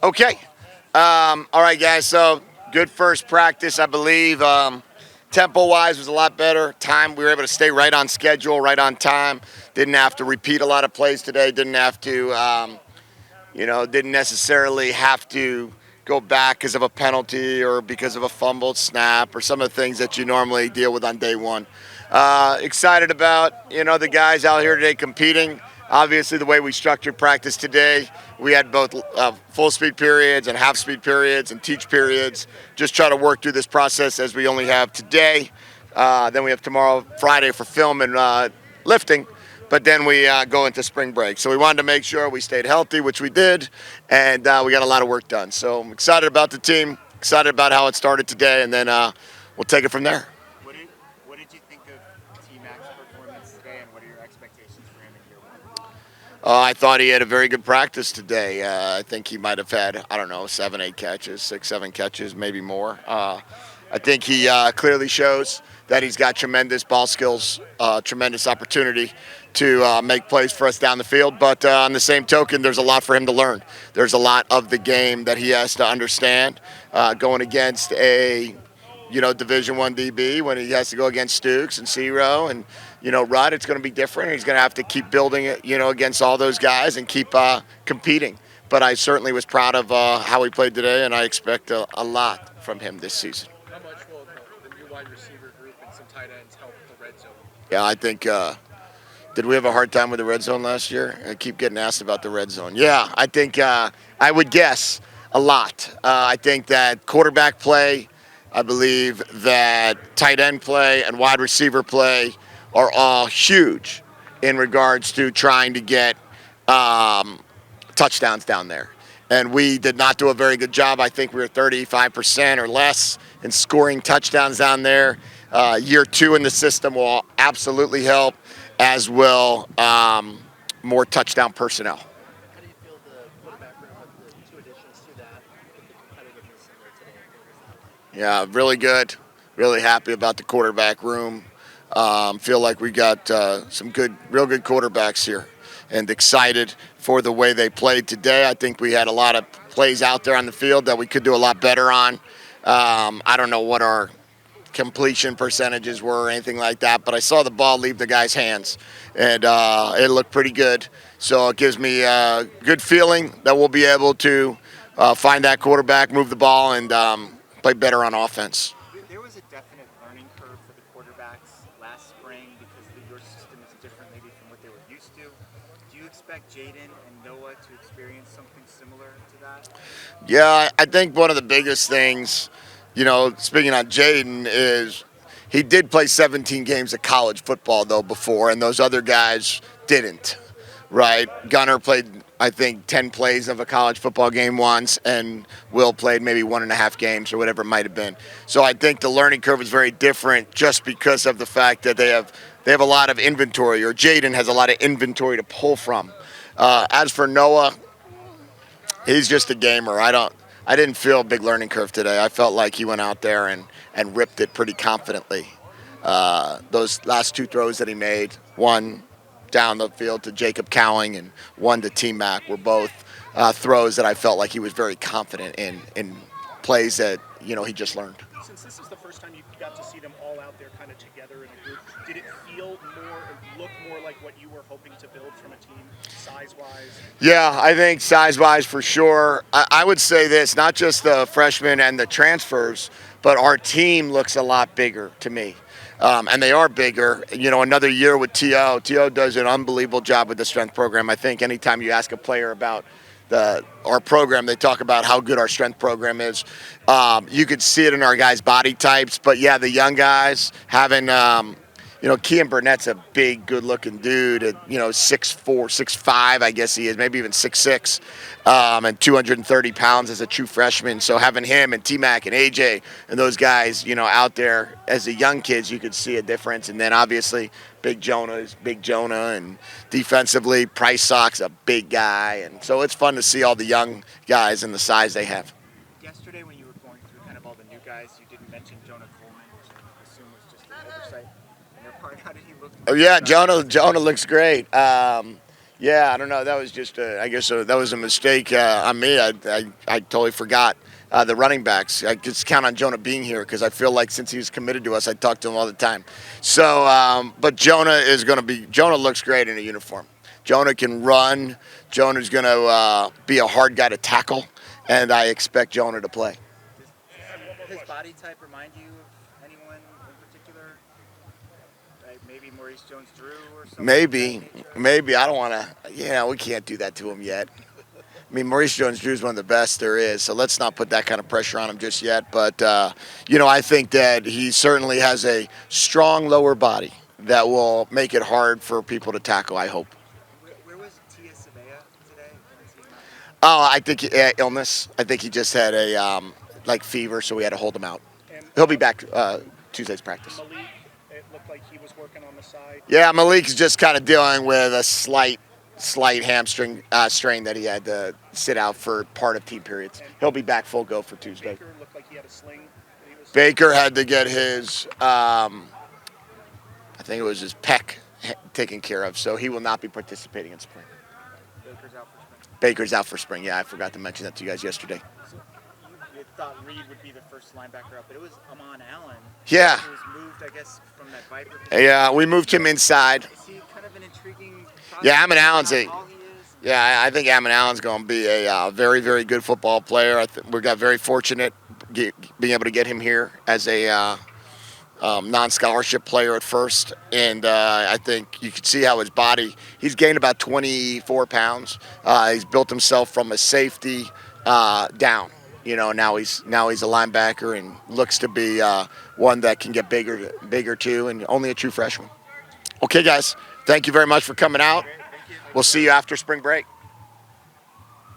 Okay. All right, guys. So good first practice, I believe. Tempo-wise was a lot better. Time we were able to stay right on schedule, right on time. Didn't have to repeat a lot of plays today. Didn't have to, didn't necessarily have to go back because of a penalty or because of a fumbled snap or some of the things that you normally deal with on day one. Excited about the guys out here today competing. Obviously, the way we structured practice today, we had both full speed periods and half speed periods and teach periods. Just try to work through this process as we only have today. Then we have tomorrow, Friday, for film and lifting. But then we go into spring break. So we wanted to make sure we stayed healthy, which we did, and we got a lot of work done. So I'm excited about the team, excited about how it started today, and then we'll take it from there. What did, what did you think of T-Mac's performance today, and what are your expectations for him in year one? I thought he had a very good practice today. I think he might have had, I don't know, 7, 8 catches, 6, 7 catches, maybe more. I think he clearly shows that he's got tremendous ball skills, tremendous opportunity to make plays for us down the field. But on the same token, there's a lot for him to learn. There's a lot of the game that he has to understand going against a Division One DB when he has to go against Stooks and Zero and Rudd. It's going to be different. He's going to have to keep building it, against all those guys and keep competing. But I certainly was proud of how he played today, and I expect a lot from him this season. How much will the new wide receiver group and some tight ends help the red zone? Yeah, I think. Did we have a hard time with the red zone last year? I keep getting asked about the red zone. Yeah, I think I would guess a lot. I think that quarterback play, I believe that tight end play and wide receiver play are all huge in regards to trying to get touchdowns down there. And we did not do a very good job. I think we were 35% or less in scoring touchdowns down there. Year 2 in the system will absolutely help, as will more touchdown personnel. How do you feel the quarterback room with the two additions to that, with the competitiveness in there today? Yeah, really good. Really happy about the quarterback room. Feel like we got some real good quarterbacks here, and excited for the way they played today. I think we had a lot of plays out there on the field that we could do a lot better on. I don't know what our completion percentages were or anything like that, but I saw the ball leave the guy's hands, and it looked pretty good. So it gives me a good feeling that we'll be able to find that quarterback, move the ball, and play better on offense. There was a definite learning curve for the quarterbacks last spring because your system is different maybe from what they were used to. Do you expect Jaden and Noah to experience something similar to that? Yeah, I think one of the biggest things, speaking on Jaden, is he did play 17 games of college football, though, before, and those other guys didn't, right? Gunner played, I think, 10 plays of a college football game once, and Will played maybe 1.5 games or whatever it might have been. So I think the learning curve is very different just because of the fact that they have a lot of inventory, or Jaden has a lot of inventory to pull from. As for Noah, he's just a gamer. I didn't feel a big learning curve today. I felt like he went out there and ripped it pretty confidently. Those last 2 throws that he made, one down the field to Jacob Cowing and one to T-Mac, were both throws that I felt like he was very confident in plays that he just learned. Since this is the first time you got to see them all out there kind of together in a group, did it feel more and look more like what you were hoping to build from a team, size-wise? Yeah, I think size-wise for sure. I would say this, not just the freshmen and the transfers, but our team looks a lot bigger to me. And they are bigger. Another year with T.O. T.O. does an unbelievable job with the strength program. I think anytime you ask a player about our program, they talk about how good our strength program is. You could see it in our guys' body types. But, yeah, the young guys having Kean Burnett's a big, good-looking dude at, 6'4", 6'5", I guess he is, maybe even 6'6", and 230 pounds as a true freshman. So having him and T-Mac and AJ and those guys, out there as the young kids, you could see a difference. And then obviously Big Jonah is Big Jonah, and defensively, Price Sock's a big guy. And so it's fun to see all the young guys and the size they have. Yesterday when you were going through kind of all the new guys, you didn't mention Jonah Coleman, which I assume was just an oversight on your part. How did he look? Oh, yeah, Jonah looks great. Yeah, I don't know. That was just, I guess that was a mistake on me. I totally forgot the running backs. I just count on Jonah being here because I feel like since he was committed to us, I talk to him all the time. So, but Jonah is going to be. Jonah looks great in a uniform. Jonah can run. Jonah's going to be a hard guy to tackle, and I expect Jonah to play. Does his body type remind you of anyone in particular? Like maybe Maurice Jones-Drew or something? Maybe. I don't want to. Yeah, we can't do that to him yet. I mean, Maurice Jones-Drew is one of the best there is, so let's not put that kind of pressure on him just yet. But, I think that he certainly has a strong lower body that will make it hard for people to tackle, I hope. Where was Tia Sabea today? Didn't see him out there. Oh, I think illness. I think he just had a, fever, so we had to hold him out. And He'll be back Tuesday's practice. Malik, it looked like he was working on the side. Yeah, Malik's just kind of dealing with a slight hamstring strain that he had to sit out for part of team periods. He'll be back full go for Tuesday. Baker looked like he had a sling. Baker had to get his, I think it was his pec taken care of, so he will not be participating in spring. Baker's out for spring. Baker's out for spring. Yeah, I forgot to mention that to you guys yesterday. So you thought Reed would be the first linebacker up, but it was Amon Allen. Yeah. He was moved, I guess, from that Viper. Yeah, we moved him inside. Is he kind of an intriguing prospect? Yeah, Amon Allen's How a. tall he is? Yeah, I think Amon Allen's going to be a very, very good football player. We got very fortunate being able to get him here as a non-scholarship player at first, and I think you can see how his body. He's gained about 24 pounds. He's built himself from a safety down. Now he's a linebacker and looks to be one that can get bigger too, and only a true freshman. Okay, guys, thank you very much for coming out. We'll see you after spring break.